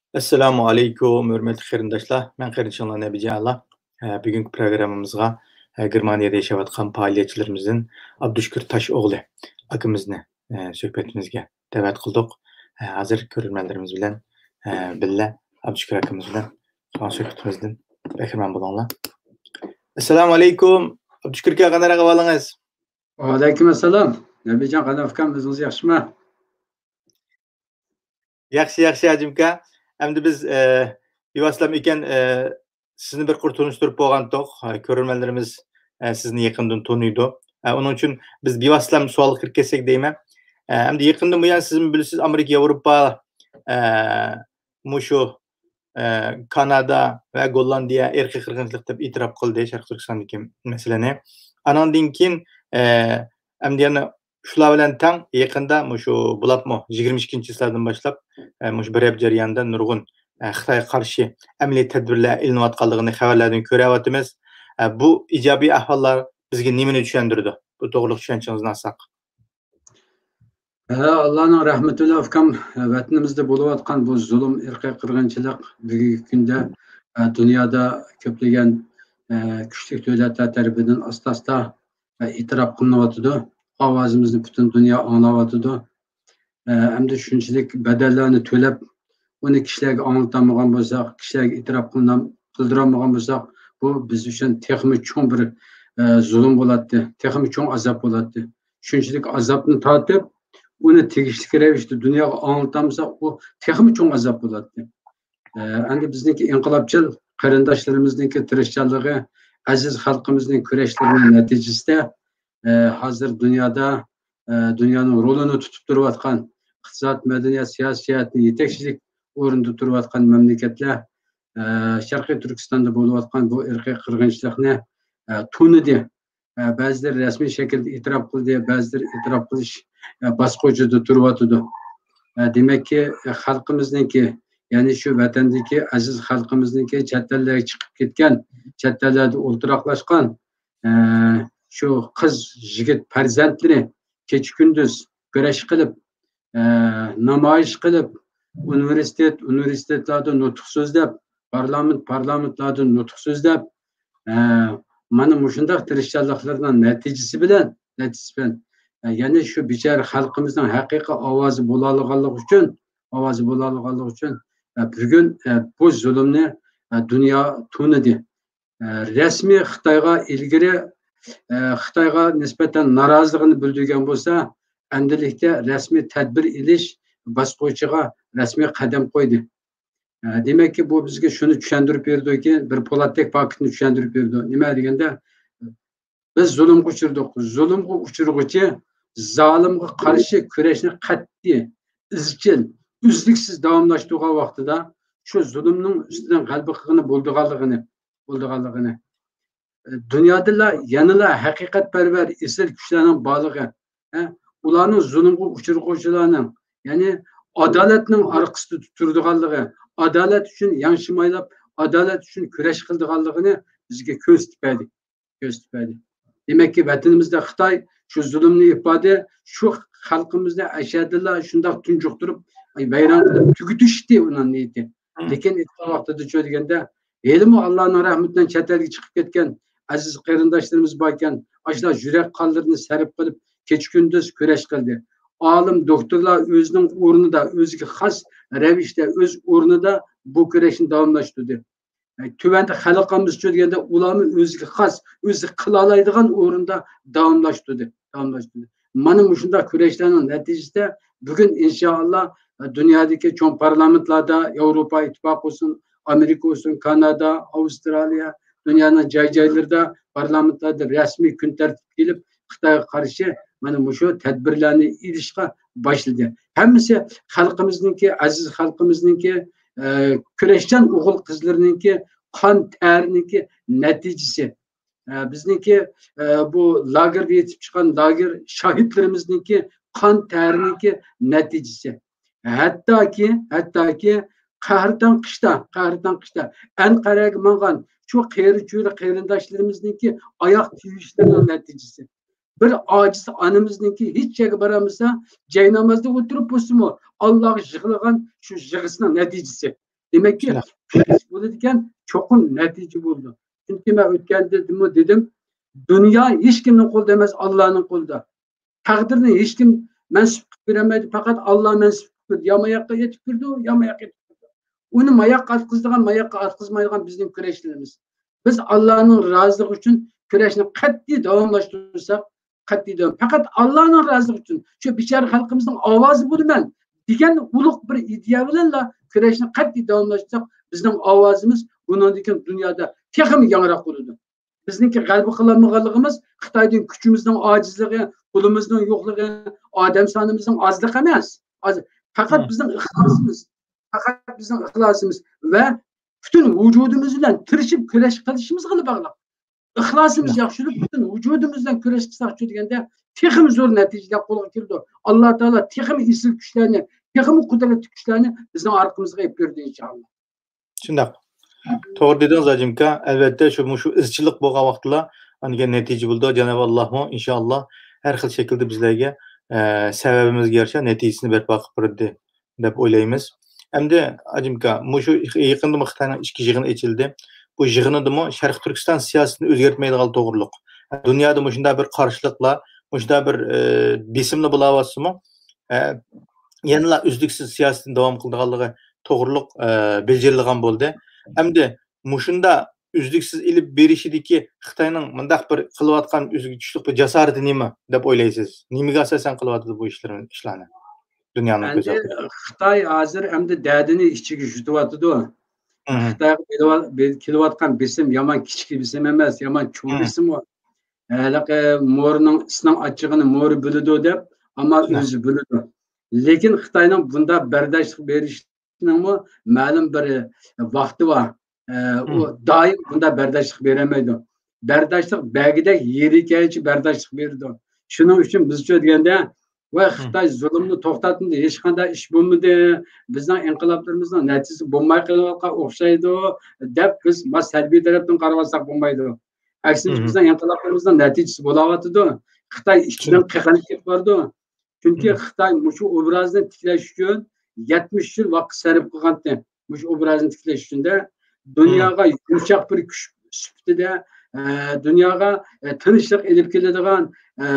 Assalamu alaikum, hörmətli xeyrindaşlar. Mən xeyrinçanlar Nəbici Allah. Bugünkü proqramımızğa Germaniyada yaşayotgan fəaliyyətçilərimizin Abdüşkür Taşoğlu akimizni söhbətimizə dəvət qıldıq. Hazır görülmələrimiz bilan billə Abdüşkür akimiz bilan söhbətimizdən bəxirman bolanglar. Assalamu alaikum. Abdüşkür aka qanday ahvalыңыз? Aleykümselam. Nəbican qanday fikirimiz yaxşımı? Yaxşı hacımka. Hem biz Yuvaslam iken sizni bir kurtuluşturup boğandık. Görülmelerimiz sizni yakından tanıydı. Onun için biz Yuvaslam sualı kırk kesek deyim. Hem de yakından bu yan sizin bilirsiniz Amerika, Avrupa, Muşu, Kanada ve Gollandiya erkek kırgınlıkta itiraf kıldı. Şarkı Türkistan'daki meseleni. Anan dinkin hem de yani şular bilen tan yakında muşu bulapmı 22. yıllardan başlap muş bir jarayonda nurgun Xitoyga qarshi amaliy tadbirlar ilinayotganligini xabarlardan ko'ryapmiz. Bu ijobiy ahvollar bizga nimani tushuntirdi? Bu to'g'ri tushunchangizni olsak. Allah'ın rahmetiyle afkam vatanimizde bo'layotgan bu zulüm, irqiy qirg'inchilik bugungi kunda dünyada ko'plagan kuchli davlatlar tarafidan asta-asta e'tirof qilinyapti. Ovozimizni butun dunyo anglayapti. Hem de shunchalik bedellerini to'lab uni kishilarga anlatamagan bo'lsak, kishilarga e'tirof qildiramagan bo'lsak, bu biz uchun texmi cho'ng bir zulm bo'ladi, texmi cho'ng azob bo'ladi. Shunchalik azobni tortib, uni tegishli ravishda dunyoga anlatamasak, bu texmi cho'ng azob bo'ladi. Endi bizniki inqilobchil qarindoshlarimizniki tirishchanligi, aziz xalqimizning kurashlarining natijasida hozir dunyoda dünyanın rolunu tutup duruyotgan iqtisod, madaniyat, siyosatni yetakchilik o'rinda turayotgan mamlakatlar Sharqiy Turkistonda bo'layotgan bu irqiy qirg'inchilikni tunidi. Ba'zilar rasmiy shaklda e'tirof qildi, ba'zilar e'tirof qilish bosqichida turibdi. Demak ki xalqimizniki, ya'ni shu vatandagi aziz xalqimizniki chet ellarga chiqib ketgan, chet ellarda o'ltiroqlashgan shu qiz, yigit farzandlari kecha kunduz kurash qilib, namoyish qilib, universitetlarda nutq so'zlab, parlamentlarda nutq so'zlab, mana shunday tirishchanliklarning natijasi bilan ya'ni shu bechora xalqimizning haqiqiy ovozi bo'laolganligi uchun bugun bu zulmni dunyo tunidi. Rasmiy Xitoyga ilgari Xitoyga nisbatan noroziligini bildirgan bo'lsa, endilikda rasmiy tadbir ilish bosqichiga rasmiy qadam qo'ydi. Demak ki bu bizga shuni tushuntirib berdiki, bir Polatdek faktni tushuntirib berdi. Nima deganda, biz zulmga uchirdik. Zulmga uchirg'uchi zolimga qarshi kurashni qat'iy, izchil, uzluksiz davomlashtirgan vaqtida shu zulmning ustidan g'alaba qilgani bo'lganligini dünyada yanıla haqiqatparvar esil kuchlarning borligi, ularning zulmga uchirg'uvchilarning, ya'ni adolatning orqasida turadiganligi, adolat uchun yanchimaylab, adolat uchun kurash qildiganligini bizga ko'z tipadi. Demak ki vatanimizda Xitoy shu zulmni ifoda, shu xalqimizni ashadillah shundoq tunjuqtirib, vayron qilib tugutishdi uning niyati. Lekin aytgan vaqtida cho'deganda, elmi Allohning rahmatidan chet elga chiqib ketgan aziz qarindoshlarimiz bor ekan, ashlar yurak qonlarini sarf qilib, kecha kunduz kurash qildi. Olim doktorlar o'zining o'rnida, o'ziga xos ravishda, o'z o'rnida bu kurashni davomlashtirdi. Tuvanda xalqimiz cho'deganda ularni o'ziga xos, o'zi qila oladigan o'rinda davomlashtirdi. Mana shunday kurashlarning natijasida bugun inshaalloh dunyodagi cho'ng parlamentlarda, Yevropa ittifoqi olsun, Amerika olsun, Kanada, Avstraliya, dünyanın joy-joylarida parlamentlarda rasmiy kun tartib kelib, Xitoyga qarshi mana shu tadbirlarni ilishga boshladi. Hammasi xalqimizniki, aziz xalqimizniki, kurashchan o'g'il qizlarniki, qon ta'riniki natijasi. Bizniki bu lagerga yetib chiqqan lager shohidlarimizniki qon ta'riniki natijasi. Hattoki qahrdan qishda Anqaraga mangan şu qeyri-cho'ri qarindoshlarimizniki oyoq tiyishlarining natijasi. Bir ojiz onamizniki hech joyga boramasa, joy namozda o'tirib bo'lsa-mu, Allohga yig'lagan shu yig'isining natijasi. Demek ki bo'ladigan cho'qim natija bo'ldi. Chunki men o'tganda dedim, dunyo hech kimning qo'lida emas, Allohning qo'lida. Taqdirni hech kim mansub qilib bermaydi, faqat Alloh mansub qildi. Ya mayoqqa yetib kirdi, ya mayoqqa yetib kirdi. Uni mayoqqa atqizdigan, mayoqqa atqizmaydigan bizning kurashlarimiz. Biz Allohning roziligi uchun kurashni qat'iy davomlashtirsak, qat'iy davom. Faqat Allohning roziligi uchun shu bichora xalqimizning ovozi bo'laman degan ulug' bir ideya bilan kurashni qat'iy davomlashtirsak, bizning ovozimiz bundan keyin dunyoda texnik yangroq bo'ladi. Bizniki g'alaba qilolmaganligimiz Xitoyning kuchimizning ojizligi, pulimizning yo'qligi, odam sonimizning ozligi emas. Faqat bizning ixlosimiz, faqat bizning ixlosimiz va butun vujudimiz bilan tirishib kurash qilishimizga bog'liq. İxlasımız yaxşılıq bütün vücudumuzdan kurash qilsak deganda texim zo'r natijalar qo'lga keldi. Alloh taolo texim isil kuchlarni, texim qudratli kuchlarni bizning orqamizga olib berdi inshaalloh. Shundoq. To'g'ri dedingiz Ajimka. Albatta shu izchillik bo'lgan vaqtlar aniga natija bo'ldi. Janob Alloh inshaalloh har xil shaklda bizlarga sababimizga yarasha natijasini barpo qilib berdi deb o'ylaymiz. Endi Ajimka, shu yaqinda Xitoyning ichki yig'ini ochildi. Bu yig'inidimi Sharq Turkiston siyosatini o'zgartmaydigan to'g'riliq. Dunyoda shunday bir qarshiliklar, shunday bir besimli bo'layotsimi? Yana uzluksiz siyosatni davom qildiganligi to'g'riliq bildirilgan bo'ldi. Endi shunda uzluksiz ilib berishidagi Xitoyning mundaq bir qilayotgan uzluksizlik bir jasorati nima deb o'ylaysiz? Nimaga asosan qilyapti bu ishlarni? Dunyoning ko'zi. Xitoy hozir endi dadini ichiga yutyapti-ku. Xitoyga kelayotgan besim yomon kichik besim emas, yomon cho'ng besim o. Mo'rining isning achchig'ini mo'ri biladi deb, ammo o'zi biladi. Lekin Xitoyning bunda bardoshlik berishning ma'lum bir vaqti bor. U doim bunda bardoshlik beramaydi. Bardoshlik bagida yerikancha bardoshlik berdi. Shuning uchun biz deganda va Xitoy zulmni to'xtatmadi, hech qanday ish bo'lmadi, bizning inqiloblarimizning natijasi bo'lmay qolgan o'xshaydi deb biz salbiy tarafdan qarasak bo'lmaydi. Aksincha bizning inqiloblarimizning natijasi bo'layotdi. Xitoy ichidan qiqilib ketdi. Chunki Xitoy shu obrazni tiklash uchun 70 yil vaqt sarf qilgandi. Shu obrazni tiklash uchun dunyoga yumshoq bir kuch sifatida dunyoga tinchlik elib keladigan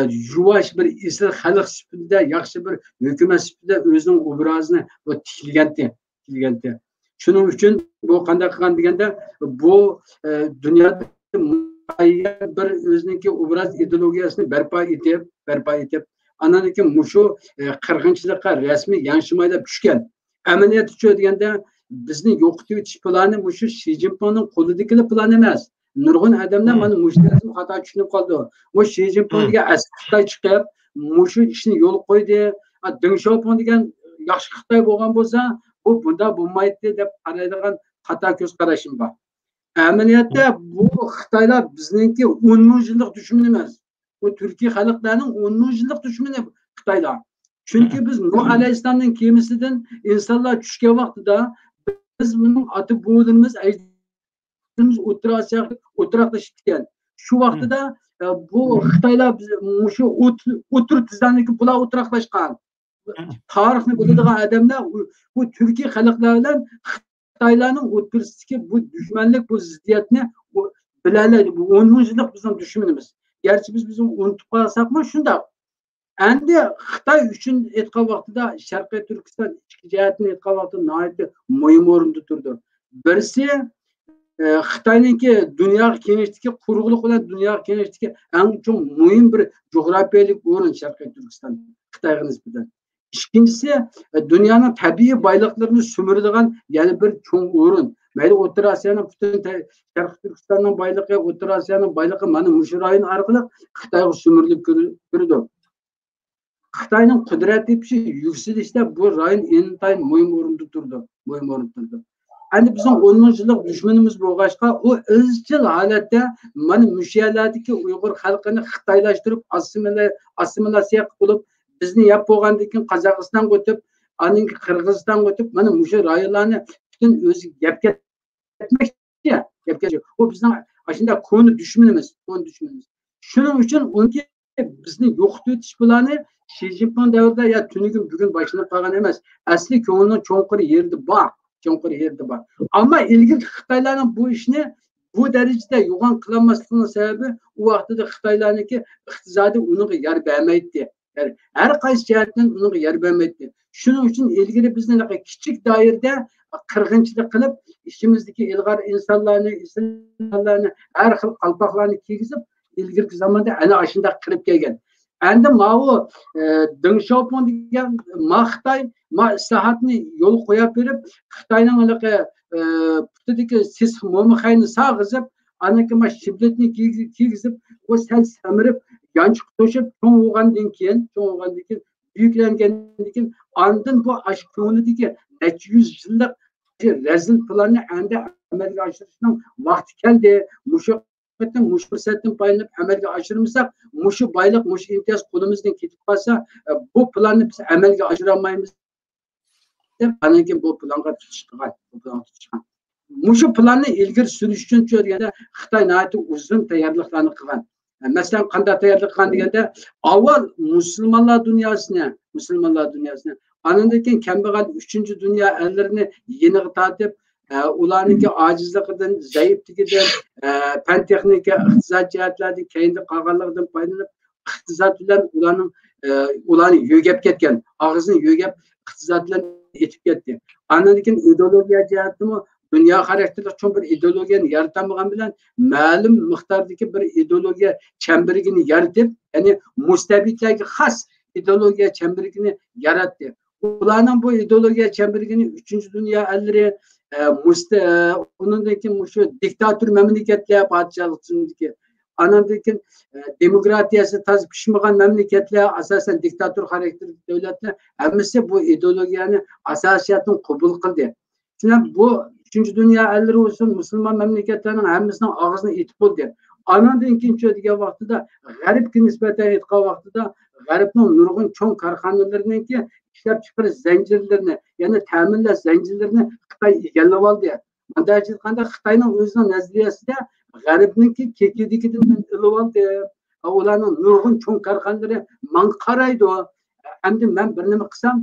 yuvosh bir isl xalq sifatida yaxshi bir hukumat sifatida o'zining obrazini tiklagandi. Shuning uchun bu qanday qilgan deganda bu dunyoda bir o'ziniki obraz ideologiyasini barpo etib andan keyin shu qirg'inchilikqa rasmiy yanchimaylab tushgan. Amaliyotda shu deganda bizni yo'qotib o'tish plani shu Shi Jinpingning qo'lidagi plan emas. Nurg'un odamlar mana mushtarisini xato tushunib qoldi. Bu Shi Jinpingga Xitoy chiqib, shu ishni yo'l qo'ydi. Deng Xiaoping degan yaxshi Xitoy bo'lgan bo'lsa, bu bunda bo'lmaydi deb qaraydigan xato ko'z qarashim bor. Amaliyotda bu Xitoylar bizningki 10 ming yillik dushman emas. Bu Turkiya xalqlarining 10 ming yillik dushmani Xitoylar. Chunki biz Nuh alayhissalomning kemasidan insonlar tushgan vaqtida biz buning oti bo'linimiz o'tiraqlashib ketgan. Shu vaqtida bu Xitoylar shu o'tir tizimdagi bular o'tiraqlashgan. Tarixni biladigan odamlar bu Turkiya xalqlari bilan Xitoylarning o'tirsidagi bu dushmanlik, bu ziddiyatni biladi. Bu 10 ming yillik bizning dushmanimiz. Gerçi biz unutib qolsakmi shunday. Endi Xitoy uchun aytgan vaqtida Sharqiy Turkiston ichki jihatini aytgan vaqtida nihoyatda muhim o'rinda turdi. Birisi Xitoyningki dunyo kengashdagi quruqlik bilan dunyo kengashdagi eng chong muhim bir jo'grafiyalik o'rin Sharqiy Turkiston Xitoyga nisbatan. İkincisi dünyanın tabiiy boyliklarini sömüradigan yana bir cho'ng o'rin. Mayli O'rta Osiyoning butun Sharqiy Turkistonning boyligi, O'rta Osiyoning boyligi mana shu rayon orqali Xitoyga sömürilib kirdi. Xitoyning qudrat tepishi yuksalishda bu rayon intayin muhim o'rinda turdi. Endi bizning 10 ming yillik dushmanimiz bo'lg'achqa u izchil holatda mana shu yerlardagi Uyg'ur xalqini xitoylashtirib assimilyatsiya qilib bizni yap bo'lgandan keyin Qozog'istonga o'tib, aninki Qirg'izistonga o'tib, mana shu rayonlarni butun o'zi gapga ketmoqchi. U bizning shunday ko'ni dushmanimiz. Shuning uchun unga bizni yo'qotib o'tish plani Shi Jinping davrida ya tunugun bugun boshlanib qolgan emas. Asli ko'ngilning cho'nqir yerida bor. Çoğunkur yerde var. Ama ilgili Xitayların bu işini bu derecede yoğun kılamasının sebebi o vaxtıda Xitaylarınki iqtisadi onun yer vermeydi. Yani her kaysi cihetten onun yer vermeydi. Şunun için ilgili bizden küçük dairede kırgınçılık kılıp işimizdeki ilgar insanlarını her xil qalpaqlarını kiygizip ilgili zamanda ana aşında kırıp gelgen. Endi mavu Deng Xiaoping degan Xitoy islahatni yo'l qo'yib berib Xitoyning putidagi sis mo'mixayni sag'izib anaki shibletni kiygizib o sal samirib yanchiq to'shib cho'ng bo'lgandan keyin büyüklengandan keyin andın bu aşk ko'nglidagi necha yuz yillik rezil planni endi amalga oshirishning vaqti keldi. Muş fırsatın paylanıp amelge aşırırsak, muşu baylık, muşu imtiyaz kolumuzdan ketip kalsa bu planı biz amelge aşıramayız. Anaki bu planga tutuştuğan. Muşu planı ilgili sürüş için çözgende Xitay nahayeti uzun tayarlıklarını kılan. Mesela kanda tayarlık kılan degende avval Müslümanlar dünyasına anındaki kembegal 3. dünya ellerini yeni tatip ularninki acizligidan, zayıfligidan, fen texnika, iqtisod jihatlardan keyingi qolganligidan foydalanib, iqtisod bilan ularni yo'gab ketgan, og'zini yo'gab iqtisod bilan etib ketdi. Andan keyin ideologiya jihatimi dunyo xarakterli cho'ng bir ideologiyani yaratamagan bilan ma'lum miqdordagi bir ideologiya chamberigini yaratib, ya'ni mustabidlarga xos ideologiya chamberigini yaratdi. Ularning bu ideologiya chamberigini 3. dünya ellari onundaki şu diktatör memleketler padişahlıktaki anandaki demokratiyası taz pişmeyen memleketler asasen diktatör karakterli devletler hemisi bu ideologiyani asasiyatını kabul kıldı. Çünkü bu 3. dünya elleri olsun Müslüman memleketlerinin hemisinin ağzını itip oldu. Anandaki ikinci diye vaxtıda garip ki nispeten etki vaxtıda garipnin nurgun çoğun karxanalarının ki işlep çıkarız zincirlerini yani teminle zincirlerini Xitay egallab oldi. Bunday aytganda Xitoyning o'zining nazariyasida g'arbniki kekedikidan ilib oldi. Ularning nurg'un cho'ng korxonalari man qaraydi. Endi men bir nima qilsam,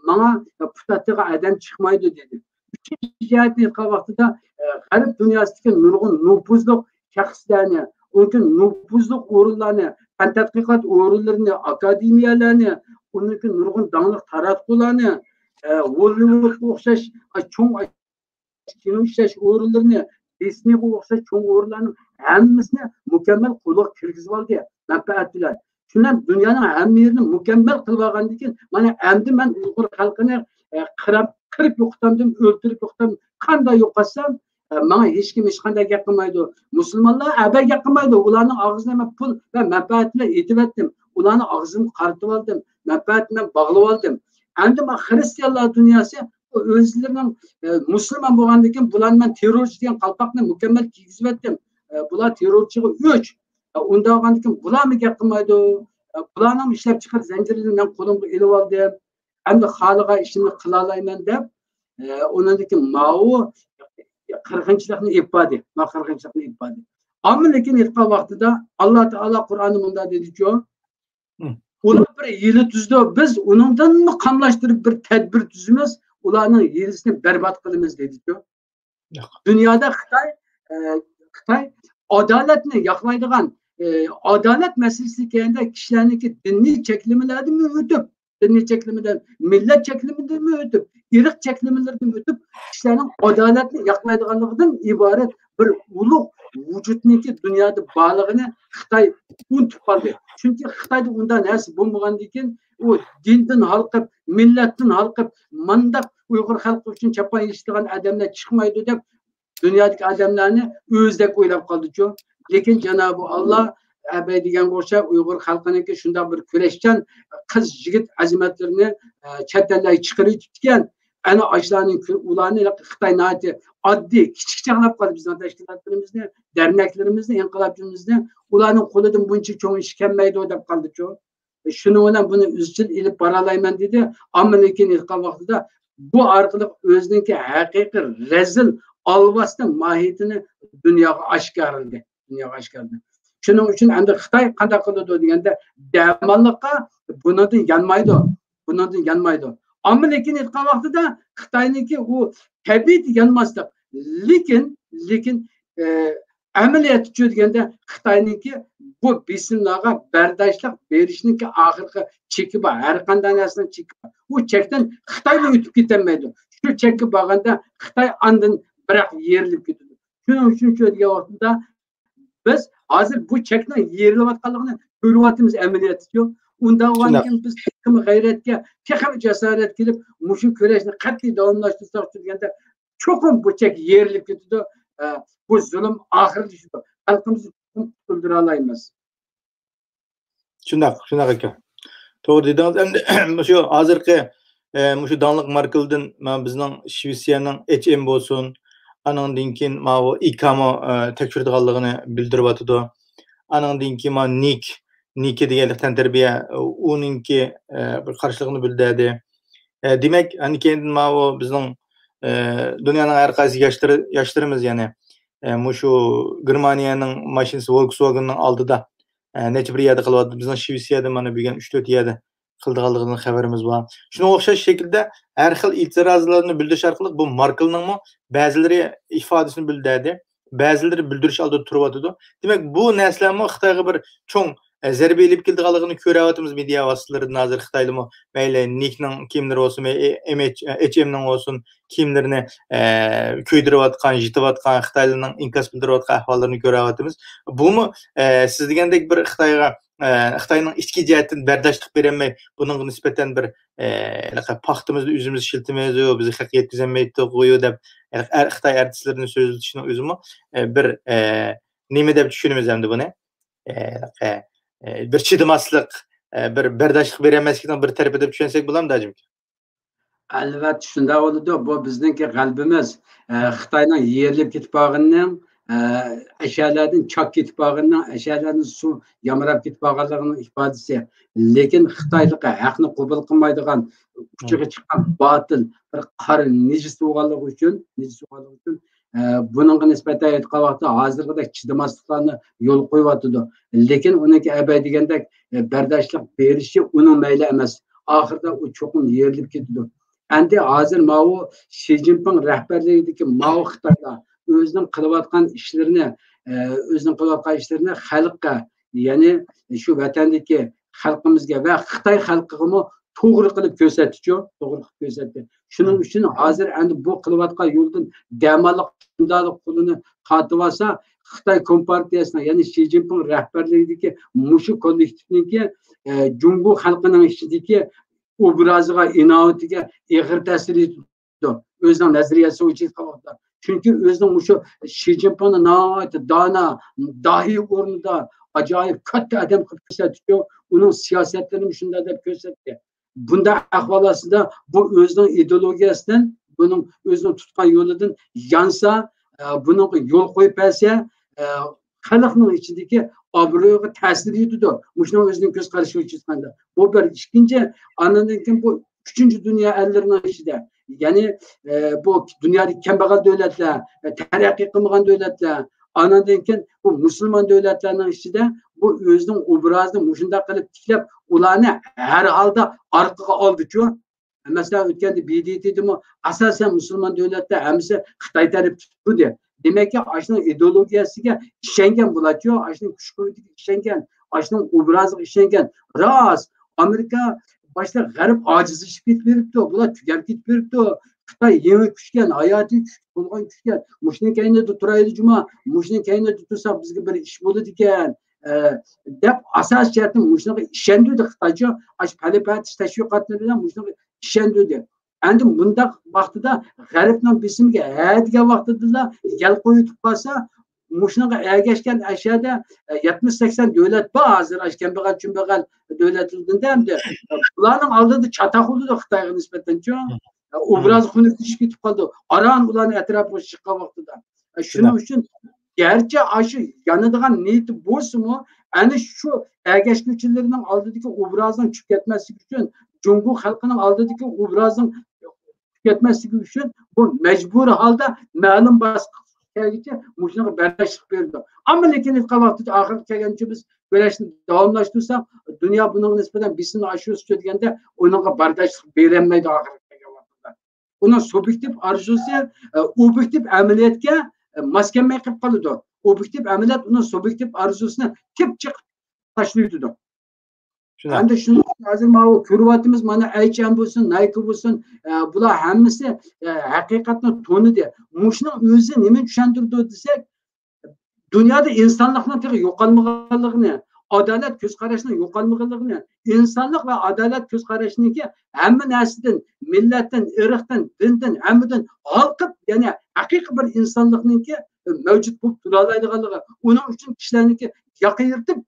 menga putatiga adam chiqmaydi dedi. Uchinchi jihatni aytgan vaqtida g'arb dunyosidagi nurg'un nufuzli shaxslarni, o'kin nufuzli o'rinlarni, fan tadqiqot o'rinlarini, akademiyalarni, uning nurg'un dangliq taratqularni Hollywoodga o'xshash cho'ng kino ishlash o'rinlarini, Disneyga o'xshash cho'ng o'rinlarni hammasini mukammal qo'lga kirgizib oldi. Manfaat bilan. Shundan dunyoning hamma yerini mukammal qilib olgandan keyin mana endi men Uyg'ur xalqini qirib yo'qotamdim, o'ldirib yo'qotam. Qanday yo'qotsam, menga hech kim hech qanday gap qilmaydi. Musulmonlar abay gap qilmaydi. Ularning og'zini pul va manfaat bilan etib etdim. Ularning og'zini qaritib oldim. Manfaat bilan bog'lab oldim. Endi men xristianlar dunyosi o'zlarining musulmon bo'lgandan keyin bularni men terrorchi degan qalpoqni mukammal kiygizib etdim. Bular terrorchiga o'ch. Unda olgandan keyin bularni gap qilmaydi. Bularning ishlab chiqar zanjirlarini men qo'limga ilib oldim. Endi xalqqa ishimni qila olayman deb undan keyin ma'u qirg'inchilikni ifade. Ammo lekin aytgan vaqtida Alloh taolo Qur'onni bunda dedi-ku, ular bir yili tuzdi, biz uningdan qamlashtirib bir tadbir tuzimiz, ularning yilisini berbat qilamiz dedi-ku. Dunyoda Xitoy adolatni yoqmaydigan, adolat masalasi kelganda kishilarniki diniy cheklamalardan o'tib, millat cheklamidan o'tib, irq cheklamalardan o'tib, kishilarning adolatni yoqmaydiganligidan iborat bir ulug' vujudniki dunyoda borlig'ini Xitoy unutib qoldi. Chunki Xitoyda undan narsa bo'lmagandan keyin u dindan halqib, millatdan halqib, mandaq Uyg'ur xalqi uchun chapon yeyishadigan odamlar chiqmaydi deb dunyodagi odamlarni o'zidek o'ylab qoldi-ku. Lekin Janobi Alloh abay degan o'sha Uyg'ur xalqiniki shunday bir kurashchan qiz yigit azimatlarini chet ellarga chiqarib ketgan. Ana ashlarning ularni Xitoy nati oddiy kichikchaqlab qoldi bizning tashkilotlarimizni, derneklarimizni, inqilobchimizni ularning qo'lidan buncha cho'ng ish kelmaydi deb qoldi-ku. Shuning bilan buni izchil ilib bora dedi. Ammo lekin aytgan vaqtida bu orqali o'ziniki haqiqiy rezil alvasdan mohiyatini dunyoga oshkorladi. Shuning uchun endi Xitoy qanday qiladi deganda, damallikqa bundan yanmaydi. Ama lekin aytgan vaqtida Xitoyniki u tabiiy yanmaslik. Lekin amaliyat uchun deganda Xitoyniki bu besimlarga bardoshlik berishninki oxirgi cheki bor. Har qanday narsaning cheki bor. U chekdan Xitoyga o'tib ketolmaydi. Shu chekka borganda Xitoy andin biroq yerilib ketadi. Shuning uchun shu degan vaqtda biz hozir bu chekni yerilayotganligini ko'ryapmiz amaliyotda. Undan keyin biz texnik g'ayratga, texnik jasorat kelib, mushu kurashni qat'iy davomlashtirsak deganda cho'qim bu chek yerilib ketadi. Bu zulm oxirida shu. Xalqimizni tuldira olmaymiz. Shunday ekan. To'g'ri dedingiz. Endi shu hozirgi shu donliq Markeldan bizning Shvetsiyaning HM bo'lsin, anandan keyin bu ICAMO tekshirganligini bildiryapti. Anandan keyin Nike degan tantarbiya uninki bir qarshiligini bildirdi. Demak, ani keyin bu bizning dunyoning har qaysi yoshlarimiz, ya'ni shu Germaniyaning mashinasi Volkswagenning oldida necha bir yerda qilyapti. Bizning Shvetsiyada mana bu 3-4 yerda qildiganligidan xabarimiz bor. Shunga o'xshash shaklda har xil e'tirozlarni bildirish orqali bu Markelning ba'zilari ifodasini bildirdi, ba'zilari bildirish oldida turyapti. Demak, bu narsalarni Xitoyga bir cho'ng zarba elib keldiganligini ko'ryapmiz media vositalaridan. Hozir Xitoyda mayli Nike'ning kiyimlari bo'lsin, H&M'ning bo'lsin, kiyimlarini ko'ydirayotgan, yitayotgan, Xitoylarning inkas bildirayotgan ahvollarini ko'ryapmiz. Bumi siz degandek bir Xitoyning ichki jihatdan bardoshlik berolmay, buningga nisbatan bir paxtamizni o'zimiz shiltimiz, bizni haq yetkazolmaydi qo'yu deb Xitoy artistlarini so'zlashning o'zimi bir nima deb tushunamiz endi buni? Bir chidamaslik, bir bardoshlik berolmaslikning bir tarafi deb tushunsak bo'ladimi, dajimki? Albatta shunday bo'ladi. Bu bizningki qalbimiz Xitoyning yerilib ketib qolganining, ashyalardan chok ketib qolganining, ashyalardan suv yamrab ketib qolganligining ifodasi. Lekin Xitoylik haqni qabul qilmaydigan, uchiga chiqqan botil bir qora nejis bo'lganligi uchun buningga nisbatan aytgan vaqtda hozirgidek chidamasliklarni yo'l qo'yyapti. Lekin uniki abay degandek bardoshlik berishi uning mayli emas. Oxirida u cho'qim yerilib ketadi. Endi hozir Mao Xi Jinping rahbarligidagi Mao Xitoyda o'zining qilayotgan ishlarini xalqqa, ya'ni shu vatandagi xalqimizga va Xitoy xalqiga to'g'ri qilib ko'rsatdi. Shuning uchun hozir endi bu qilayotgan yo'ldan damalliq qo'lini qatib olsa, Xitoy Kompartiyasining, ya'ni Xi Jinping rahbarligidagi mushu kollektivniki Jungo xalqining ichidagi obraziga, inoatiga ig'ir ta'sir etdi. O'zining nazariyasi uchun qilmoqda. Chunki o'zining mushu Xi Jinpingni nihoyatda dono, dohiy o'rnida ajoyib katta odam qilib ko'rsatdi. Uning siyosatlarini shunday deb ko'rsatdi. Bunda ahvol ostida bu o'zining ideologiyasidan, buning o'zining tutgan yo'lidan yansa, buning yo'l qo'yib bersa, xalqning ichidagi obro'ga ta'sir etadi. Mushuni o'zining ko'z qarashi uchun. Bu bir. Ikkinchi, andan keyin bu 3-dunyo ellarining ichida, ya'ni bu dunyodagi kambag'al davlatlar, taraqqiy qilmagan davlatlar, andan keyin bu musulmon davlatlarning ichida bu o'zining obrazini mushunda qilib tiklab, ularni har holda orqaga oldi-ku. Masalan, o'tganda BDT'dimi asosan musulmon davlatlar hammasi Xitoy taraf tutdi. Demek ki aşının ideologiyasiga ishongan bo'ladi-yu, aşının kuch quvvatiga ishongan, aşının obraziga ishongan. Rost, Amerika boshqa g'arb ojizlashib ketib beribdi, bular tugab ketib beribdi. Xitoy yangi kuchgan, hayotiy kuch bo'lgan kuchgan. Mushning kaynida turaydi juma, mushning kaynida tursa bizga bir ish bo'ladi ekan. Deb asos shartim mushunga ishondi Xitoycha, ash palapatish tashviqotlari bilan mushunga ishondi. Endi bundaq vaqtida g'arbning bisimiga degan vaqtida yal qo'yib qolsa, mushunaqa ergashgan ashada 70-80 davlat bor hozir, kambag'al davlatlardan hamda ularning oldida chatoq bo'ldi Xitoyga nisbatan-chi. Obraz xunukishib ketib qoldi. Aran ularning atrofiga chiqqan vaqtida. Shuning uchun garchi aşı yanadigan niyati bo'lsa-mu, ana shu ergashuvchilarning oldidagi obrazning tushib ketmasligi uchun, Jungo xalqining oldidagi obrazning ketmasligi uchun bu majburiy holda ma'lum bosqichgacha mushunaqa bardoshlik berdi. Ammo lekin aytgan vaqtida oxirgi kelgancha biz kurashni davomlashtirsak, dunyo buning nisbatan bisini aşıyorsa deganda onunla bardoshlik berilmaydi oxirgi vaqtda. Uning subyektiv arzusi obyektiv amaliyotga mos kelmay qolib qoladi. Obyektiv amaliyot uning subyektiv arzusini tepchiq tashlaydi. Endi shuni hozir mana ko'ryapmiz, mana H&M bo'lsin, Nike bo'lsin, bular hammasi haqiqatni to'nidi. Mushning o'zi nima tushuntirdi desak, dunyoda insonlikning yo'qolmaganligini, adolat ko'z qarashining yo'qolmaganligini, insonlik va adolat ko'z qarashiniki hamma narsadan, millatdan, irqdan, dindan, hammadan olqib, ya'ni haqiqiy bir insonlikniki mavjud bo'lib tura oladiganligi, uning uchun kishilarniki yoqayirtib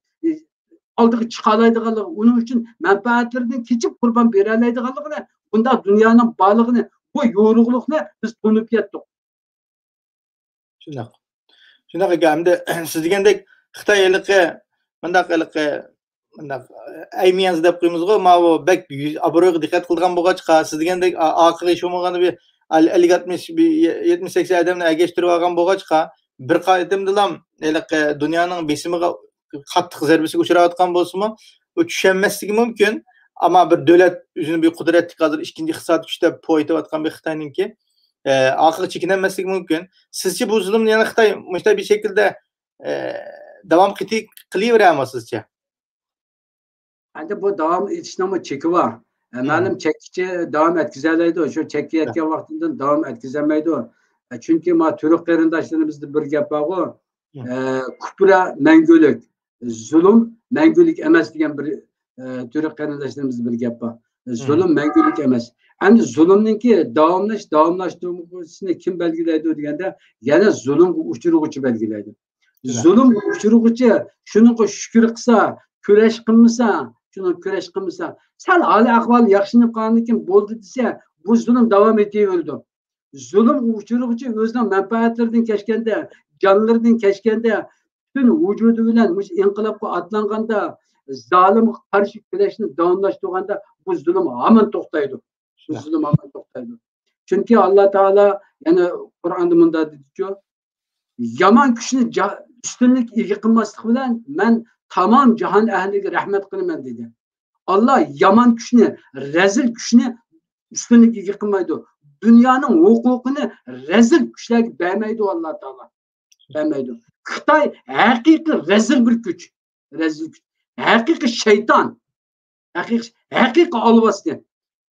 oldiga chiqa oladiganligi, uning uchun manfaatlardan kechib qurbon bera oladiganligini, bunda dunyoning borlig'ini, bu yo'rug'likni biz tunib yetdik. Shunaqa. Shunaqa ekan, siz degandek Xitoylikqa mundaq aymiyanz deb qo'yamiz-ku, mana bu bek obro'ga diqqat qilgan bo'lg'achqa, siz degandek oxirgi shumag'ani bir 50-60-70-80 odamni agashtirib olgan bo'lg'achqa, bir qaydimdilam dunyoning besimiga qattiq zarbasiga uchrayotgan bo'lsa-mu, u tushunmasligi mumkin. Ammo bir davlat o'zini bir qudratli hozir ikkinchi iqtisodiy kuch deb po'ytayotgan bir Xitoyningki oxirgi chekinmasligi mumkin. Sizcha bu zulmni yana Xitoy mushta bir shaklda davom qilaveradimi sizcha? Endi bu davom etishning cheki bor. Ma'lum chekkicha davom etkazolmaydi. Shu chekkayotgan vaqtidan davom etkazolmaydi. Chunki ma turk qarindoshlarimizda bir gap bor. Kupra mangulik, zulm mangulik emas degan bir turk qarindoshlarimizda bir gap bor. Zulm mangulik emas. Endi zulmninki davomlashtirishni kim belgilaydi deganda, yana zulmga uchiruvchi belgilaydi. Zulm uchiruvchi shunga shukr qilsa, kurash qilmasa, shuni kurash qilmasa, sal hali ahvol yaxshilanib qolganikin bo'ldi desa, bu zulm davom etaveradi. Zulm uchiruvchi o'zining manfaatlaridan kechganda, jonlaridan kechganda, butun vujudi bilan inqilobga otlanganda, zolimga qarshi kurashni davomlashtirganda bu zulm hamon to'xtaydi. Bu zulm hamon to'xtaydi. Chunki Alloh taolo yana Qur'onda munda dedi-ku, yomon kuchni ustunlik ega qilmaslik bilan men tamom jahon ahliga rahmat qilaman dedi. Allah yomon kuchni, razil kuchni ustunlik ega qilmaydi. Dunyoning huquqini razil kuchlarga bermaydi Alloh taolo. Bermaydi. Xitoy haqiqiy razil bir kuch. Razil kuch. Haqiqiy shayton. Haqiqiy olvosdi.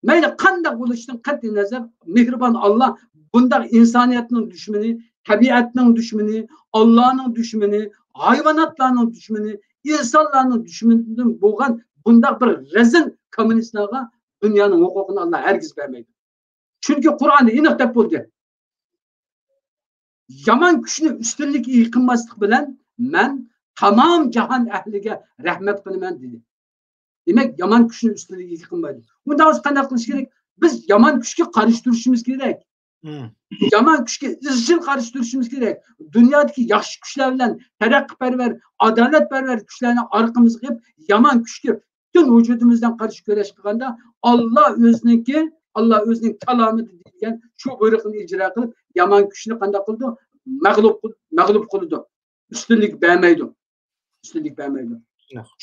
Mayli qanday bo'lishidan qat'iy nazar mehribon Allah bundaq insoniyatning dushmani, tabiatning dushmani, Allohning dushmani, hayvonotlarning dushmani, insonlarning dushmanidan bo'lgan bundaq bir razil kommunistlarga dunyoning huquqini Allah hergiz bermaydi. Chunki Qur'onda aniq deb bo'ldi. Yomon kuchni ustunlik qilmaslik bilan men tamom jahon ahliga rahmat qilaman dedi. Demak, yomon kuchni ustunlik qilmaydi. Bunda biz qanday qilish kerak? Biz yomon kuchga qarshi turishimiz kerak. Yomon kuchga izchil qarshi turishimiz kerak. Dunyodagi yaxshi kuchlar bilan taraqqiyparvar, adolatparvar kuchlarni orqamizga qilib, yomon kuchga butun vujudimizdan qarshi kurash qilganda Allah o'zining kalomida degan shu buyruqni ijro qilib, yomon kuchni qanday qildi? Mag'lub qildi. Ustunlik bermaydi. Ustunlik bermaydi.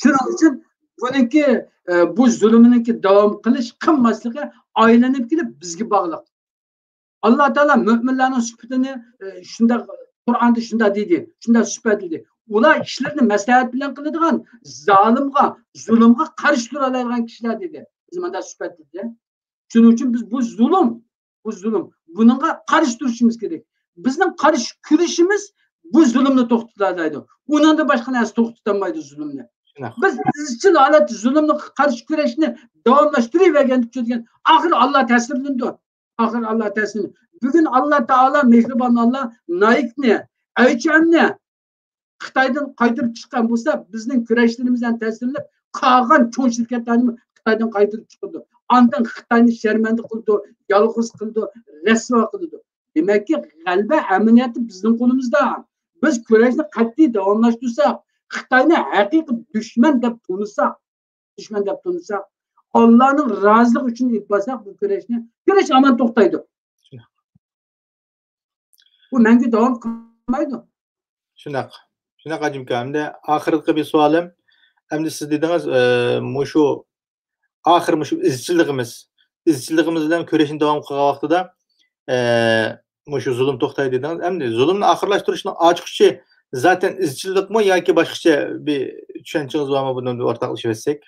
Shuning uchun buniki bu zulmninki davom qilish qilmasligi aylanib kelib bizga bog'liq. Allah Teala müminlerin sübutini şunda Kur'an'da şunda dedi, şunda sübutladı. Ular işlerini maslahat bilen kılıdığan zalimga, zulümga karşı duralaygan kişiler dedi. Bizim anda sübutladı. Şunun için biz bu zulüm, bununla karşı duruşumuz gerek. Bizim karşı kürüşümüz bu zulümle toxtutalaydı. Onun da başka neresi toxtutamaydı zulümle. Biz izchil holat zulümle karşı küreşini davamlaştırıvergendikçe degan ahir Allah tesirlindi. Ahir Allah tesirlindi. Bugün Allah Teala mehribon Allah Nike'ni, H&M'ni Xitoydan qaytarib chiqqan bo'lsa, bizning kurashlarimizdan ta'sirlanib qolgan cho'ng shirkatlarni Xitoydan qaytarib chiqdi. Ondan Xitoyni sharmanda qildi, yolg'iz qildi, rasvo qildi. Demakki, g'alaba amaliyoti bizning qo'limizda. Biz kurashni qat'iy davomlashtirsak, Xitoyni haqiqiy dushman deb tunisak, Allohning roziligi uchun etmasak bu kurash aman to'xtaydi. Bu menga davom qilmaydi. Shunaqa jimkamda oxirgi bir savolim. endi siz dediniz, şu ahir şu izchilligimiz bilan kurashni davom qilgan vaqtida şu zulm to'xtaydi dediniz. Endi zulmni oxirlashtirishning ochiqchi zaten izchillikmi yoki boshqacha bir tushunchangiz bormi, buni o'rtoqlashib etsak?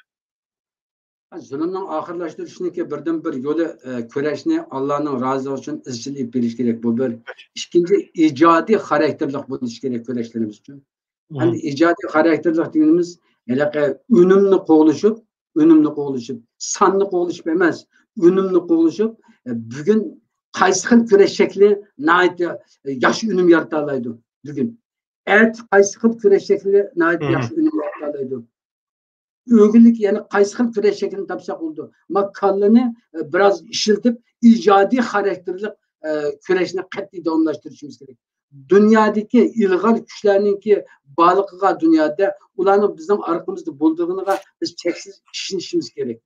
Zulmning oxirlashtirishniki birdan bir yo'li kurashni Allohning roziligi uchun izchil olib berish kerak. Bu bir. Ikkinchi ijodiy xarakterlik bo'lishi kerak kurashlarimiz uchun. Endi ijodiy xarakterlik deganimiz unumni qo'g'lishib, sonni qo'g'lishib emas, unumni qo'g'lishib, bugun qaysi xil kurash shakli yaxshi unum yarata oladi bugun. Qaysi xil kurash shakli yaxshi unum yarata oladi. Ögünlük yani qaysi xil kurash shaklini topsak bo'ldi. Kallani biraz ishiltib, ijodiy xarakterli kurashni qat'iy davomlashtirishimiz kerak. Dunyodagi ilg'or kuchlarningki borligiga dunyoda ularni bizning orqamizda bo'lganiga biz cheksiz ishonishimiz kerak.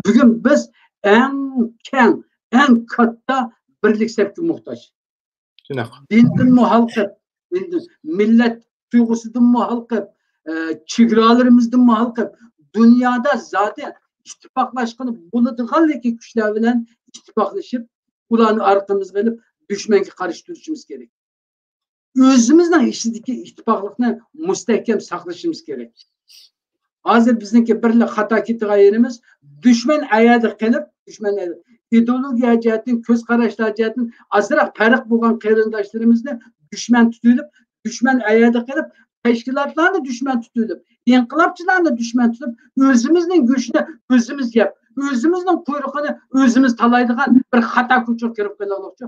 Bugun biz eng katta birlik sepki muhtoj. Dindan muhalqib, millat tuyg'usidan muhalqib, chegaralarımızdan muhalqib, dünyada zaten ittifaqlashqani bo'ladiganligi kuchlar bilan ittifaqlashib, ularni arqamizga olib düşmanga qarshi turishimiz kerak. O'zimizning ichidagi ittifaqlikni mustahkam saqlashimiz kerak. Hozir bizniki birli xato ketgan yerimiz düşman ayadi qilib, ideologiya jihatdan, ko'z qarashlar jihatdan azroq farq bo'lgan qarindoshlarimizni düşman tutilib, düşman ayadi qilib, teşkilatlarını düşman tutulup, inqilabçılarını düşman tutup, özümüzün güçünü özümüz yap, özümüzün kuyruğunu özümüz talaydıgan bir hata küçük kirip kalalıkçı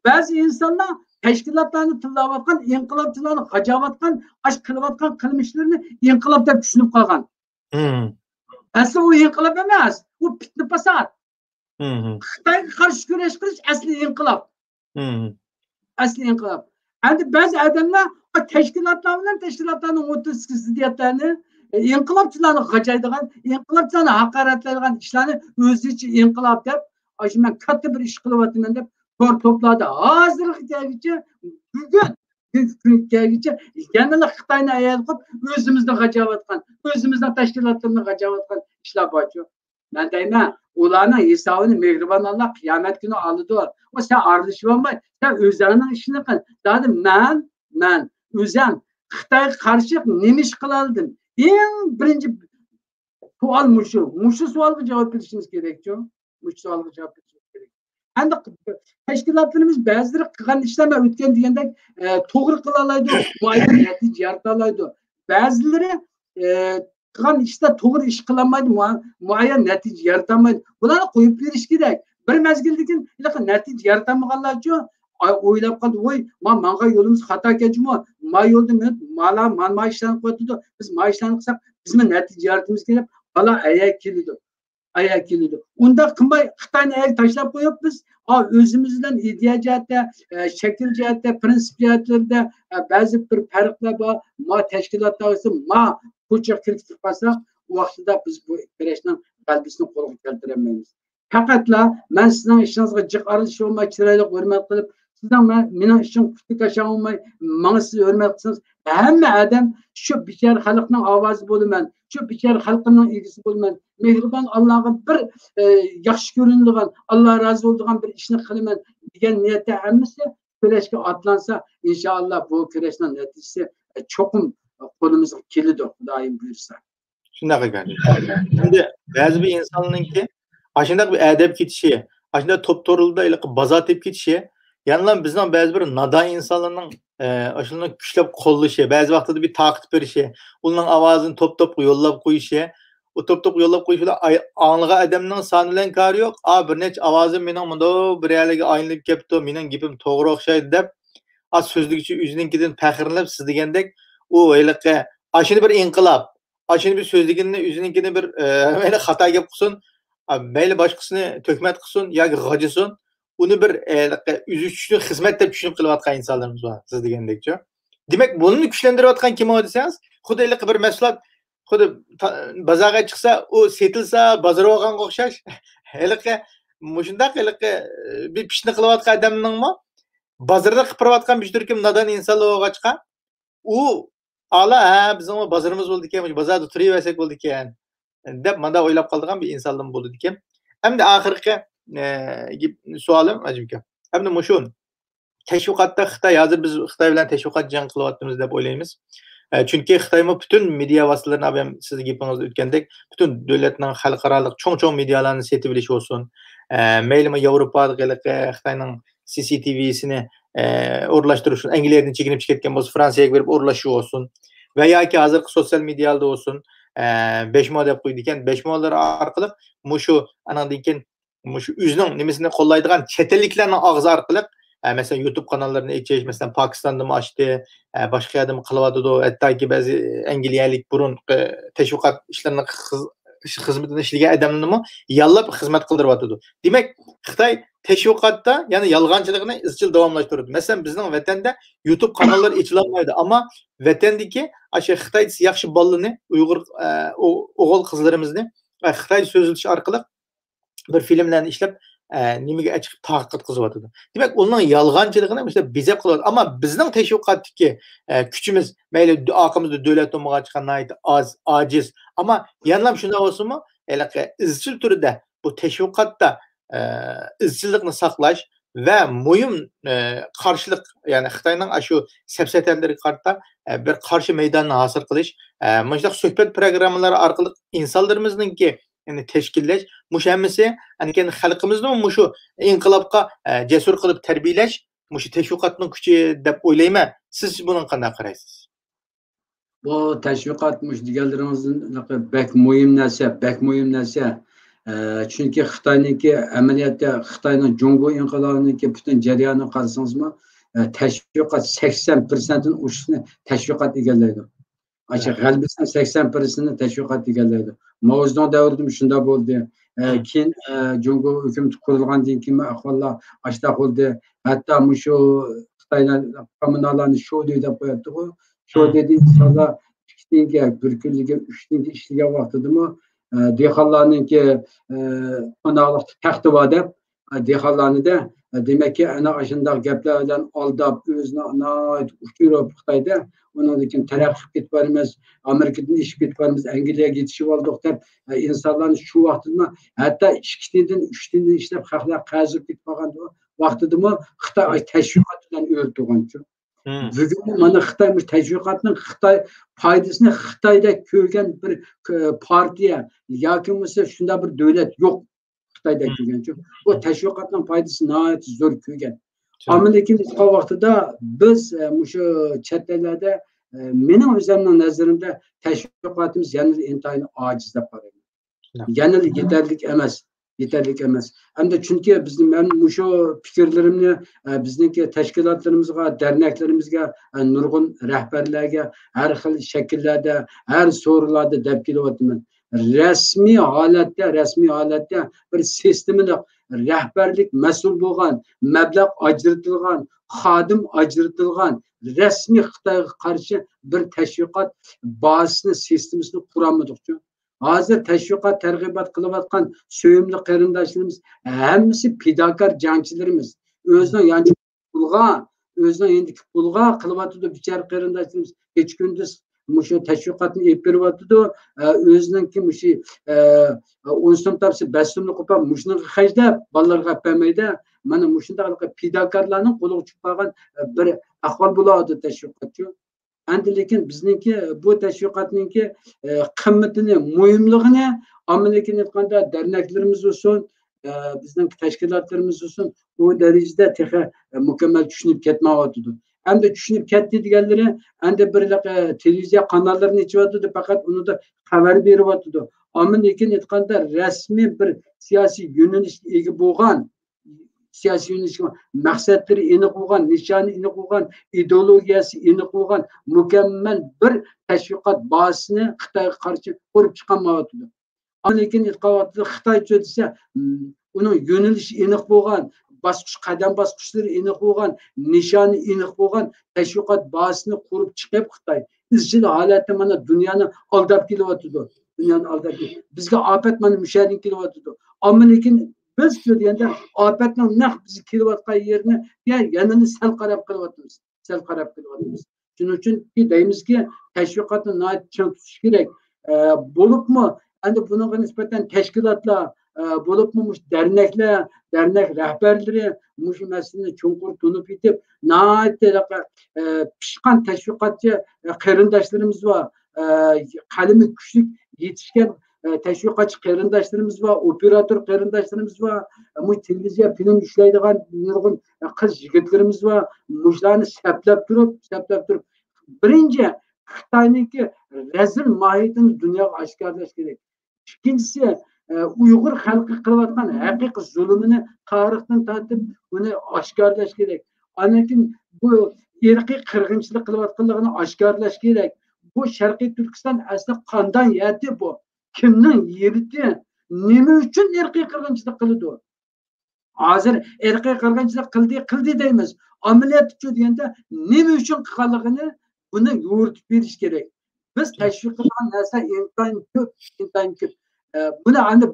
bazı insanlar teşkilatlarını tıllavatkan, inqilabçılarını qacavatkan, aşk kılıvatkan kılmışlarını inqilabda düşünüp kalgan. Aslı o inqilab emas, o pitni pasat. Xitayga qarshi kurash qilish asli inqilab. Asli inqilab. Endi bazı adamlar teşkilatlarının oturski ziddiyetlerini, inqilabçılarını qacaydigan, inqilabçılarını haqoratlaydigan ishlarni o'zi için inqilab deb, men katta bir ish qilyapman deb to'r to'pladi. Hozirgacha bugungacha yana Xitoyni ayol qilib o'zimizni qajayotgan, o'zimizning tashkilotlarni qajayotgan ishlar bor. Ben deyman, ularning hisobini mehribon Allah qiyomat kuni oladi. O sen aralashib olmay, sen o'zingning ishini qil. Dedim, men o'zim Xitoyga qarshi nima ish qilardim? Eng birinchi savol mushu savolga javob berishimiz kerak-ku. Mushu savolga javob berishimiz kerak. Endi tashkilotlarimiz ba'zilari qilgan ishlarni o'tgan degandek to'g'ri qila oladi, muayyan natija yarata oladi. Ba'zilari qilgan ishda to'g'ri ish qilolmaydi, muayyan natija yaratolmaydi. Bularni qo'yib berish kerak. Bir mezgildagi natija yaratamaganlar uchun o'ylab qoldi, voy, menga yo'limiz xato ketdimi? Yo'lda mana ishlarni qo'ydi. Biz mana ishlarni qilsak, bizmi natija yaratimiz kerak. Bala ayak keladi. Unda qilmay Xitoyni ayak tashlab qo'yib biz o'zimizdan ideya jihatda, shakl jihatda, prinsip jihatlarda ba'zi bir farqlar bor. Tashkilotlar olsa, ko'cha kirib qolsa, u vaqtida biz bu kurashning g'alabasini qo'lga keltirolmaymiz. Faqatla men sizning ishingizga jiq aralashib olmay, chiroyli hurmat qilib, sizdan mening ishim kuchli qashan olmay, menga siz hurmat qilsangiz, hamma odam shu bichora xalqning ovozi bo'laman, shu bichora xalqning egisi bo'laman. Mehribon Allohga bir yaxshi ko'rinadigan, Alloh rozi bo'ladigan bir ishni qilaman degan niyatda hammasi kurashga otlansa, inshaalloh bu kurashning natijasi cho'qim qo'limizga keladi, Xudoyim buyursa. Shunday ekan. Endi ba'zi bir insonninki ashunday bir adab ketishi, ashunday to'p-to'rilda bazatib ketishi, yana bizning ba'zi bir nodon insonlarning ashuni kuchlab qo'llashi, ba'zi vaqtida bir taqib berishi, ularning ovozini to'p-to'p yo'llab qo'yishi, o to'p-to'p yo'llab qo'yishlar anglagan odamning soni bilan kori yo'q. Bir necha ovozim mening bunda bir yerga aylanib ketdi, mening gapim to'g'ri o'xshaydi deb, so'zlikchi o'zininkidan faxrlanib siz degandek, u ashuni bir inqilob, ashuni bir so'zligini o'zininkidan bir mayli xato gap qilsin, mayli boshqasini to'kmat qilsin yoki g'ajisin, uni bir o'zi uchun xizmat deb tushunib qilayotgan insonlarimiz bor, siz degandekchi. Demak, buni kuchlantirayotgan kim o desangiz, xuddi bir mahsulot xuddi bozorga chiqsa, u setilsa, bozorga olganga o'xshash, mushundaq bir pishni qilayotgan odamningmi bozorda qilib turayotgan bir turkum nodon insonlar bo'lg'achqa, u ala bizim o bazarımız oldu ki, bazarda turayversek oldu ki yani. Dep manda oylap kaldığım bir insandan buldu dikem. Hem de ahirki sualım acaba. Hem de muşun teşviqatda Xitoy hozir biz Xitoy bilan teşviqat jang qilyapmiz deb o'ylaymiz. Chunki Xitoymi butun media vositalarini ham siz gapingizda o'tgandek, butun davlatning xalqaroliq cho'ng medialarni setib olishi bo'lsin. Maylimi Yevropadagi Xitoyning CCTV'sini o'rlashtirish uchun Angliyadan chekinib ketgan bo'lsa, Fransiyaga berib o'rlashish bo'lsin. Va yoki hozirgi sotsial mediada bo'lsin, 5mo deb qo'ydi ekan, 5molar orqali mushu anandan keyin mushu o'zining nimasini qo'llaydigan chet elliklarning og'zi orqali mesela YouTube kanallarını açış, mesela Pakistan'da mı açtı, başka yerde mi kılıvadı, hatta ki bazı Angliyalık burun teşvikat işlerine hizmetini işlegen adamlarını mı yallap hizmet kıldırıvadı. Demek Xitoy teşvikatta yani yalgancılığını izchil davamlaştırdı. Mesela bizning vatanda YouTube kanalları açılanmaydı ama vatandaki aşağı Xitoy yaxshi balını Uygur oğul kızlarımızını Xitoy sözülüşü arkalık bir filmlerini işlep nimaga açık taqiq qizyapti. Demak, uning yolg'onchiligini mesela bize qiladi. Ama bizning teşviqatdagi kuchimiz mayli aqimizda davlat tomonga chiqqan az, aciz. Ama yanlam shunday bo'lsinmi, izchil turda bu teşviqatda izchillikni saqlash va muhim qarshilik, ya'ni Xitoyning shu safsatalariga qarata bir qarshi maydonni hosil qilish, mana suhbat programmalari orqali insonlarimizningki yani teşkilleş, muş hemmisi, hani kendi halkımızda mı muşu inqilabqa cesur kılıp terbiyeleş, muşu teşvikatının küçüğü dep oylayma. Siz bunun qanday qaraysiz? Bu teşvikat muş diğerlerimizin bek mühim narsa. Çünkü Xitoyninki amaliyotda Xitoyning Jungo inqilobininki butun jarayonini qarasanızmı, teşvikat 80%'nin uçusunu teşvikat egallaydi. Açık g'albisinin 80%'ni teşvikat egallaydi. Mavzudon davrida shunda bo'ldi. Keyin Jungo hukumati qurilgandan keyin ahvollar ashta bo'ldi. Hatto shu Xitoylar kommunallarni show deb qo'yapti-ku. Show dedi insonlar 2 kunga, 1 kunga, 3 kunga ishlagan vaqtidami dehqonlarningki qonaqlik taxti bor deb dehqonlarnida demak ki ana shunday gaplar bilan aldab o'zini uchirib Xitoyda ondan keyin taraqqi ketib boramiz, Amerikadan ishib ketib boramiz, Angliyaga yetishib oldik deb insonlarni shu vaqtida hatto 2 kundan 3 kundan ishlab xalqlar qazib ketib qolgan vaqtidami Xitoy tashviqot bilan o'rtugan. Bugun mana Xitoy tashviqotning Xitoy foydasini Xitoyda ko'rgan bir partiya yoki bo'lmasa shunday bir davlat yo'q Xitoyda ko'rgan. Bu tashviqotning foydasi nihoyat zo'r ko'rgan. Ama lekin o vaqtida biz shu chet ellarda mening o'zimning nazarimda tashviqotimiz yana intayin ojiz deb qarayman. Yana yetarli emas. Hamda chunki bizning men shu fikrlarimni bizningki tashkilotlarimizga, derneklarimizga, nurg'un rahbarlarga har xil shakllarda, har so'rlarda deb kelyapman. Resmi holatda bir sistemini rahbarlik mas'ul bo'lgan, mablag' ajratilgan, xodim ajratilgan rasmiy Xitoyga qarshi bir tashviqot bazasini, sistemasini qurolmadik. Hozir tashviqot targ'ibot qilayotgan so'yimli qarindoshlarimiz hammasi fidokor jangchilarimiz. O'zining pulga qilyotdi bichar qarindoshlarimiz hech kunduz shu tashviqotni olib beryapti. O'zininki shu 10 so'm topsa 5 so'mni qo'pab mushuni xajlab bolalarga bermaydi. Mana shunday fidokorlarning qo'liga tushib qolgan bir ahvol bo'ladi tashviqotchi. Endi lekin bizningki bu tashviqotningki qimmatini, muhimligini lekin aytganda derneklarimiz olsun, bizning tashkilotlarimiz olsun bu darajada texi mukammal tushunib ketmayapti. Endi tushunib ketdi deganlari endi bir televiziya kanallarını ichivatdi, faqat uni da xabar beryapti. Lekin aytganda rasmiy bir siyosiy yo'nalishga ega bo'lgan, siyosiy yo'nalishga maqsadlari aniq bo'lgan, nishoni aniq bo'lgan, ideologiyasi aniq bo'lgan mukammal bir tashviqot bazasini Xitoyga qarshi qurib chiqolmayapti. Lekin aytganda Xitoycha desa uning yo'nalishi aniq bo'lgan, qadam bosqichlari aniq bo'lgan, nishoni aniq bo'lgan tashviqot bazasini qurib chiqib Xitoy izchil holatda mana dunyoni aldab kelyapti. Bizga ofat mana musharing kelyapti. Lekin biz ko'rganda ofatning naq bizni kelayotgan yerini yanani sal qarab qilyapmiz. Shuning uchun deymizki, tashviqotni nihoyat ching tutish kerak. Bo'libmi, endi bunga nisbatan tashkilotlar, bo'libmi derneklar, dernek rahbarlari shu masalani chunqur tunib yetib, nihoyat pishqan tashviqotchi qarindoshlarimiz bor, qalami kuchli yetishgan tashviqotchi qarindoshlarimiz bor, operator qarindoshlarimiz bor, televiziya film ishlaydigan nurg'un qiz yigitlarimiz bor. Mushlarni saplab turib, birinchi Xitoyniki rezil mohiyatini dunyoga oshkorlash kerak. Ikkinchisi, Uyg'ur xalqi qilayotgan haqiqiy zulmini tarixdan tortib buni oshkorlash kerak. Anakin bu irqiy qirg'inchilik qilayotganligini oshkorlash kerak. Bu Sharqiy Turkiston asli qandan yedi bu? Kimning yerida? Nima uchun irqiy qirg'inchilik qildi? Hozir irqiy qirg'inchilik qildi deymiz. Amaliyot deganda nima uchun qilganligini buni yo'ritib berish kerak. Biz tashviq qilgan narsa intayin ko'p. Buni endi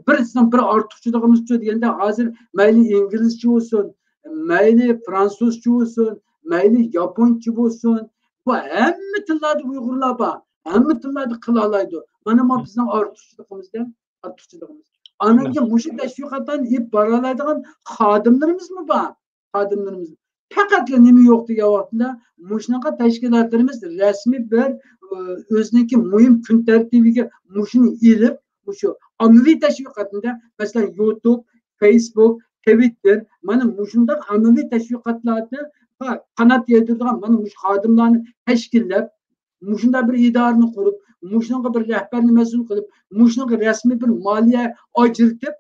bir ortiqchiligimiz deganda hozir mayli inglizcha bo'lsin, mayli fransuzcha bo'lsin, mayli yaponcha bo'lsin, bu hamma tillarda Uyg'urlar bor. Hamma tillarda qila oladi. Mana bu bizning ortiqchiligimizdan. Anaga mushu tashviqotdan ib bora oladigan xodimlarimiz mi bor? Xodimlarimiz. Faqat nima yo'q degan vaqtda mushunaqa tashkilotlarimiz rasmiy bir o'ziniki muhim kun tartibiga mushuni ilib, mushu ommaviy tashviqotda, masalan YouTube, Facebook, Twitter, mana mushunda ommaviy tashviqotlarni qanot yaydiradigan mana mush xodimlarni tashkillab, mushunda bir idorani qurib, mushunga bir rahbarni mas'ul qilib, mushunga rasmiy bir moliya ajratib,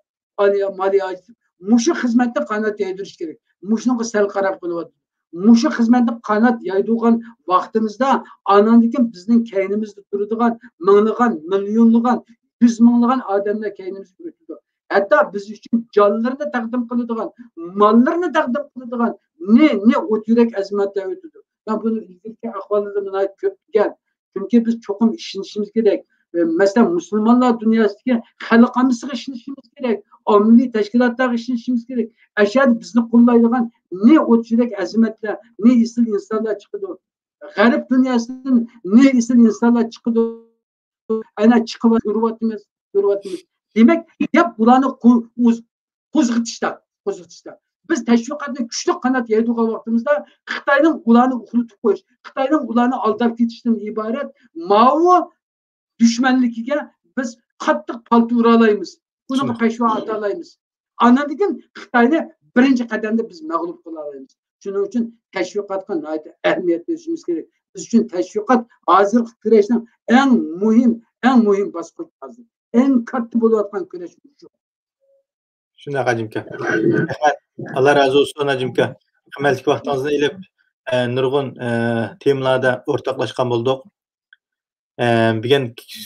mushu xizmatni qanot yaydirish kerak. Mushunga sal qarab qo'yadi. Mushu xizmatni qanot yaydirgan vaqtimizda anandikin bizning kaynimizda turadigan minglagan, millionlagan, yüz minglagan odamlar kaynimizga o'tadi. Hatto biz uchun jonlarini taqdim qiladigan, mollarini taqdim qiladigan ne o't yurak azimatlar o'tadi. Ben bunu ilgili ahvallarına ko'p bilgan. Çünkü biz çokum işinişimiz gerek. Mesela Müslümanlar dünyasındaki halkamızga işinişimiz gerek. Ommaviy teşkilatlarga işinişimiz gerek. Aşağıda bizni qo'llaydigan ne o't yurak azimatlar, ne isil insanlar chiqadi. G'arb dünyasından ne isil insanlar chiqadi. Ana chiqib yuribmiz. Demek hep bularni qo'zg'itishda. Biz tashviqotni kuchli qanot yaydirgan vaqtimizda Xitoyning ularni uxlatib qo'yish, Xitoyning ularni aldab ketishdan iborat ma'vo dushmanligiga biz qattiq palto uralaymiz. Buni peshvo atalaymiz. Anadikin Xitoyni birinchi qadamda biz mag'lub qila olamiz. Shuning uchun tashviqotga ahamiyat berishimiz kerak. Biz uchun tashviqot hozirgi kurashning eng muhim bosqich hozir. Eng katta bo'layotgan kurash shu. Shunaqa Ajimka. Allah razı olsun Ajimka. Qimmatli vaqtingizni ilib, nurg'un temalarda o'rtoqlashgan bo'ldik. Bugun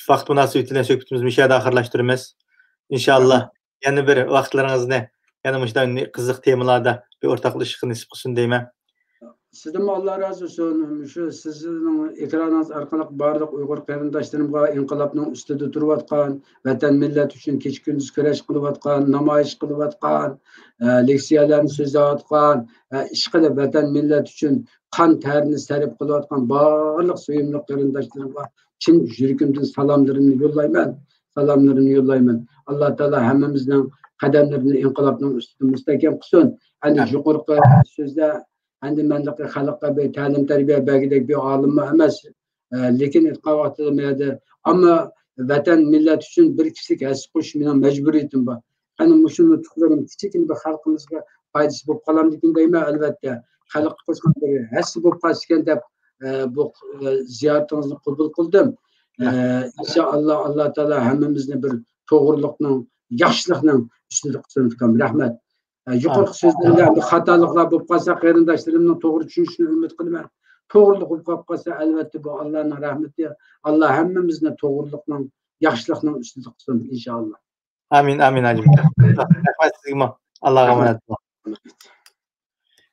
vaqt munosabati bilan suhbatimizni shu yerda oxirlashtiramiz. Inshaalloh yana bir vaqtlaringizni yana shunday qiziq temalarda bir o'rtoqlashishga nasib qilsin deyman. Sizden Allah razı olsun. Şu sizin ekranınız arkalık barlık Uygur qarindoshlarımga inqilobning ustida turayotgan, vatan millat uchun kecha kunduz kurash qilayotgan, namoyish qilayotgan, leksiyalarni so'zlayotgan, ish qilib vatan millat uchun qon terni sarf qilayotgan barliq suyimli qarindoshlarimga chin yuragimdan salomlarimni yo'llayman. Alloh taolo hammamizning qadamlarini inqilobning ustida mustahkam qilsin. Hani yuqorqi so'zda endi mendeki xalqqa bir ta'lim tarbiya belgidek bir alim emas, lekin etqavatılmaydı. Ama vatan millet için bir kişilik hesap koşmayan mecburiyetim var. Hani muşunu tutuklarım küçükün bir halkımızga faydası bulup kalan dikindeyim elbette. Halk koşman bir hesap bulup kaçken de bu ziyaretinizi kabul kıldım. İnşallah Allah Teala hemimizde bir doğrulukla, yaşlıkla üstünlük kılsın. Rahmet. Yuqorqi so'zlarda bir xatoliklar bo'lib qolsa, qarindoshlarımning to'g'ri tushunishini umid qilaman. To'g'rilik bo'lib qolsa, albatta bu Allohning rahmati. Alloh hammamizni to'g'rilikning, yaxshilikning ustida qilsin inshaalloh. Amin Ajimka. Rahmat sizga. Allohga omonat bo'ling.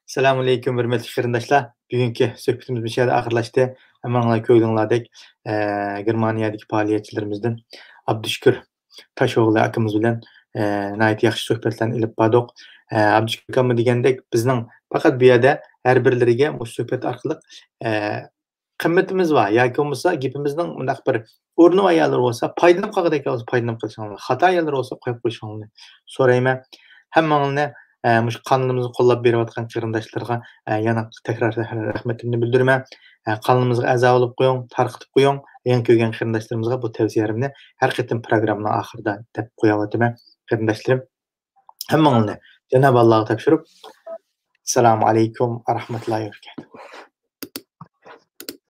Assalomu alaykum hurmatli qarindoshlar. Bugungi suhbatimiz bu yerda oxirlashdi. Hammanglar ko'rdinglardek, Germaniyadagi faoliyatchilarimizdan Abdushukur Tasho'g'li akamiz bilan nihoyat yaxshi suhbatlarni ilib bordik. Abdushukur akam degandek bizning faqat bu yerda har birlariga bu suhbat orqali qimmatimiz var yoki bo'lmasa gapimizning undaq bir o'rni ayollar bo'lsa foydalanib qolgandek bo'lsa foydalanib qilishinglar xato ayollar bo'lsa qo'yib qo'yishinglarni so'rayman hammanglarni mush qonunimizni qo'llab berayotgan qarindoshlarga yana takror rahmatimni bildiraman qonunimizga a'zo bo'lib qo'ying tarqitib qo'ying yangi ko'rgan qarindoshlarimizga bu tavsiyalarimni har qatim programmaning oxirida deb qo'yayotiman qarindoshlarim hammanglarni Cenab-ı Allah'a topshirib assalomu alaykum va rahmatullohi va barakatuh